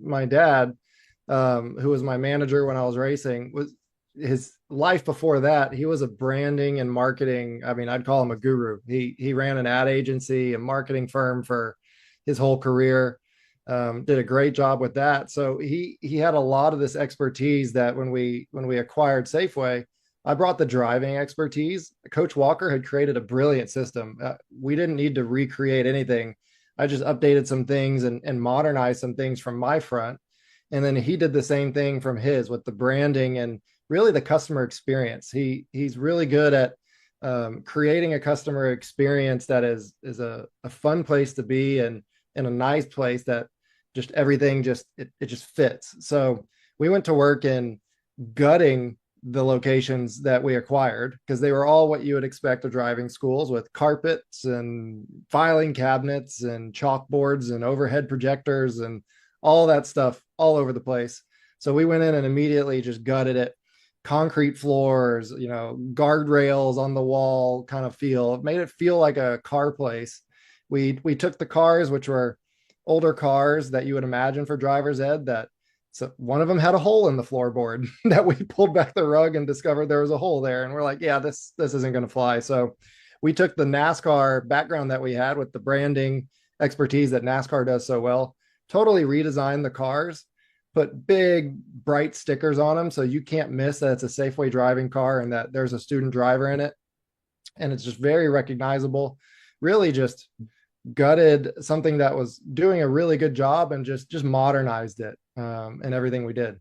my dad, who was my manager when I was racing, was his life before that. He was a branding and marketing. I mean, I'd call him a guru. He ran an ad agency, a marketing firm for his whole career. Did a great job with that. So he had a lot of this expertise that when we acquired Safeway, I brought the driving expertise. Coach Walker had created a brilliant system. We didn't need to recreate anything. I just updated some things and modernized some things from my front. And then he did the same thing from his with the branding and really the customer experience. He's really good at creating a customer experience that is a fun place to be and in a nice place that just everything it just fits. So we went to work in gutting the locations that we acquired because they were all what you would expect of driving schools, with carpets and filing cabinets and chalkboards and overhead projectors and all that stuff all over the place. So we went in and immediately just gutted it. Concrete floors, guardrails on the wall kind of feel. It made it feel like a car place. We took the cars, which were older cars that you would imagine for driver's ed, that so one of them had a hole in the floorboard that we pulled back the rug and discovered there was a hole there. And we're like, yeah, this isn't going to fly. So we took the NASCAR background that we had with the branding expertise that NASCAR does so well, totally redesigned the cars, put big bright stickers on them so you can't miss that it's a Safeway driving car and that there's a student driver in it. And it's just very recognizable. Really just gutted something that was doing a really good job and just modernized it, and everything we did.